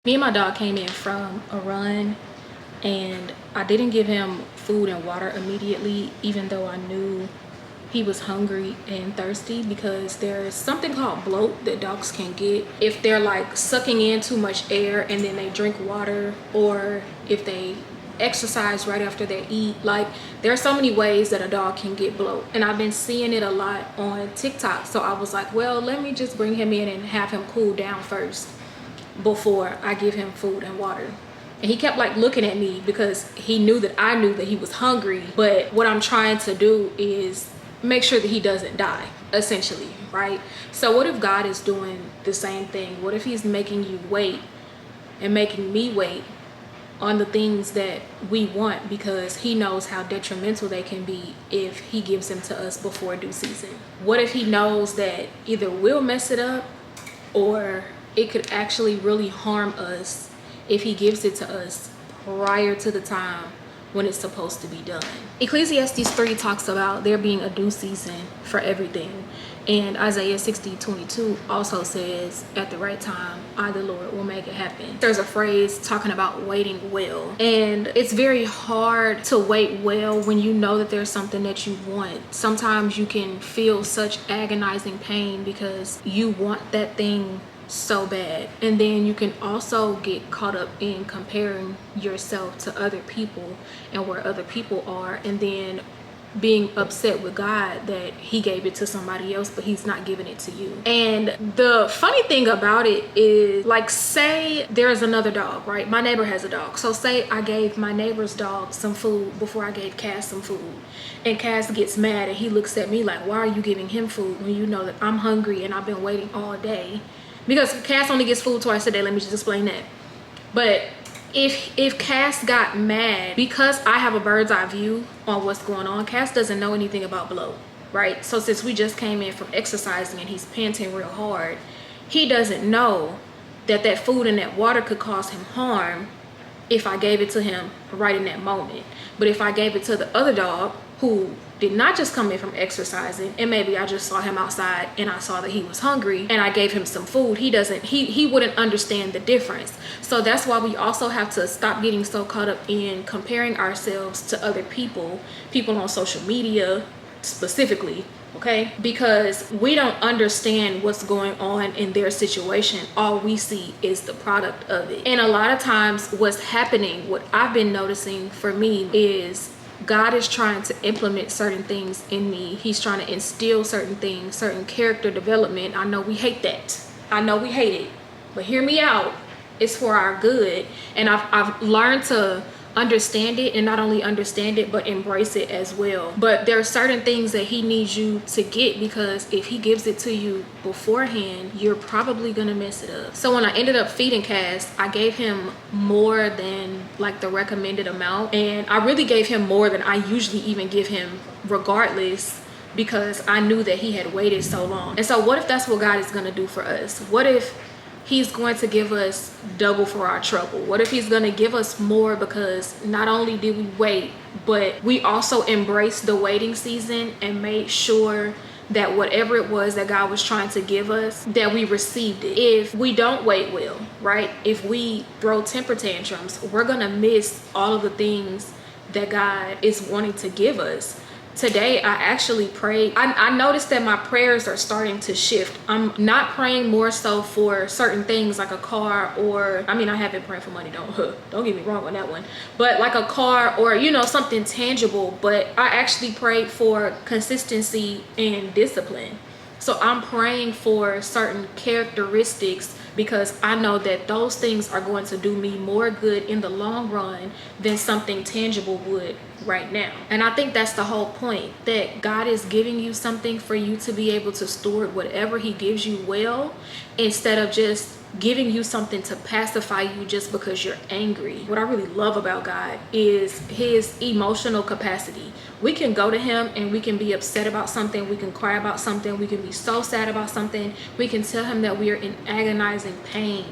Me and my dog came in from a run and I didn't give him food and water immediately, even though I knew he was hungry and thirsty, because there's something called bloat that dogs can get if they're like sucking in too much air and then they drink water, or if they exercise right after they eat. Like, there are so many ways that a dog can get bloat, and I've been seeing it a lot on TikTok. So I was like, well, let me just bring him in and have him cool down first before I give him food and water. And he kept like looking at me because he knew that I knew that he was hungry. But what I'm trying to do is make sure that he doesn't die, essentially, right? So what if God is doing the same thing? What if he's making you wait and making me wait on the things that we want, because he knows how detrimental they can be if he gives them to us before due season? What if he knows that either we'll mess it up or it could actually really harm us if he gives it to us prior to the time when it's supposed to be done? Ecclesiastes 3 talks about there being a due season for everything. And Isaiah 60:22 also says, at the right time, I, the Lord, will make it happen. There's a phrase talking about waiting well. And it's very hard to wait well when you know that there's something that you want. Sometimes you can feel such agonizing pain because you want that thing so bad, and then you can also get caught up in comparing yourself to other people and where other people are, and then being upset with God that he gave it to somebody else but he's not giving it to you. And the funny thing about it is, like, say there's another dog, right? My neighbor has a dog. So say I gave my neighbor's dog some food before I gave Cass some food, and Cass gets mad and he looks at me like, why are you giving him food when you know that I'm hungry and I've been waiting all day? Because Cass only gets food twice a day. Let me just explain that. But if Cass got mad because I have a bird's eye view on what's going on, Cass doesn't know anything about bloat, right? So since we just came in from exercising and he's panting real hard, he doesn't know that that food and that water could cause him harm if I gave it to him right in that moment. But if I gave it to the other dog who did not just come in from exercising, and maybe I just saw him outside and I saw that he was hungry and I gave him some food, he wouldn't understand the difference. So that's why we also have to stop getting so caught up in comparing ourselves to other people on social media specifically, okay? Because we don't understand what's going on in their situation. All we see is the product of it. And a lot of times what's happening, what I've been noticing for me, is God is trying to implement certain things in me. He's trying to instill certain things, certain character development. I know we hate that. I know we hate it, but hear me out. It's for our good. And I've learned to understand it, and not only understand it but embrace it as well. But there are certain things that he needs you to get, because if he gives it to you beforehand, you're probably gonna mess it up. So when I ended up feeding Cass, I gave him more than like the recommended amount, and I really gave him more than I usually even give him regardless, because I knew that he had waited so long. And so what if that's what God is gonna do for us? What if he's going to give us double for our trouble? What if he's going to give us more because not only did we wait, but we also embraced the waiting season and made sure that whatever it was that God was trying to give us, that we received it. If we don't wait well, right? If we throw temper tantrums, we're going to miss all of the things that God is wanting to give us. Today, I actually prayed. I noticed that my prayers are starting to shift. I'm not praying more so for certain things like a car, or, I mean, I have been praying for money, don't get me wrong on that one, but like a car or, you know, something tangible. But I actually prayed for consistency and discipline. So I'm praying for certain characteristics, because I know that those things are going to do me more good in the long run than something tangible would right now. And I think that's the whole point, that God is giving you something for you to be able to steward whatever he gives you well, instead of just giving you something to pacify you just because you're angry. What I really love about God is his emotional capacity. We can go to him and we can be upset about something, we can cry about something, we can be so sad about something, we can tell him that we are in agonizing pain,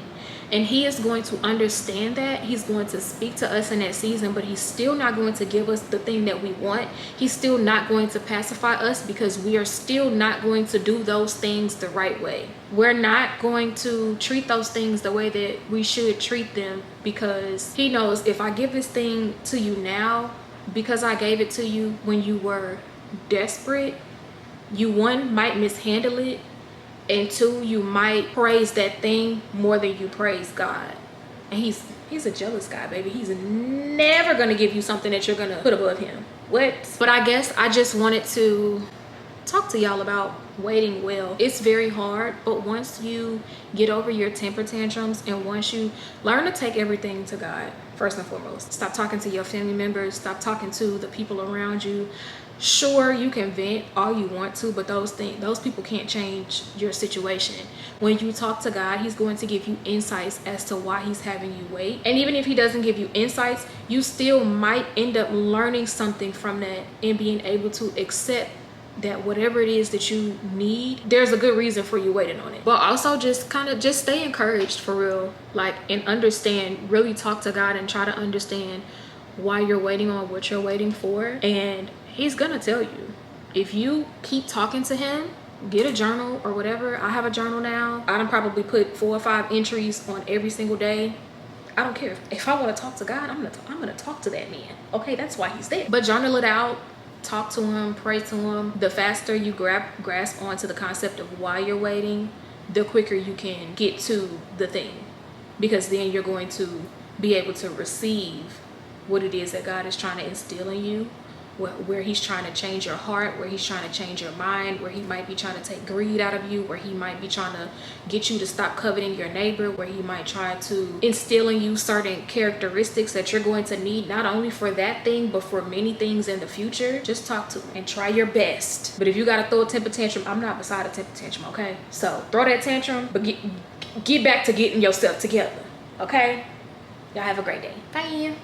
And he is going to understand that. He's going to speak to us in that season, but he's still not going to give us the thing that we want. He's still not going to pacify us because we are still not going to do those things the right way. We're not going to treat those things the way that we should treat them, because he knows if I give this thing to you now, because I gave it to you when you were desperate, you, one, might mishandle it, and two, you might praise that thing more than you praise God. And he's a jealous guy, baby. He's never gonna give you something that you're gonna put above him. What? But I guess I just wanted to talk to y'all about waiting well. It's very hard, but once you get over your temper tantrums and once you learn to take everything to God, first and foremost, stop talking to your family members, stop talking to the people around you. Sure, you can vent all you want to, but those people can't change your situation. When you talk to God, he's going to give you insights as to why he's having you wait. And even if he doesn't give you insights, you still might end up learning something from that and being able to accept that whatever it is that you need, there's a good reason for you waiting on it. But also just stay encouraged for real, like, and understand, really talk to God and try to understand why you're waiting on what you're waiting for. And he's gonna tell you. If you keep talking to him, get a journal or whatever. I have a journal now. I done probably put 4 or 5 entries on every single day. I don't care. If I want to talk to God, I'm gonna talk to that man. Okay, that's why he's there. But journal it out. Talk to him, pray to him. The faster you grasp onto the concept of why you're waiting, the quicker you can get to the thing, because then you're going to be able to receive what it is that God is trying to instill in you, where he's trying to change your heart, where he's trying to change your mind, where he might be trying to take greed out of you, where he might be trying to get you to stop coveting your neighbor, where he might try to instill in you certain characteristics that you're going to need, not only for that thing, but for many things in the future. Just talk to him and try your best. But if you gotta throw a temper tantrum, I'm not beside a temper tantrum, okay? So throw that tantrum, but get back to getting yourself together, okay? Y'all have a great day. Bye.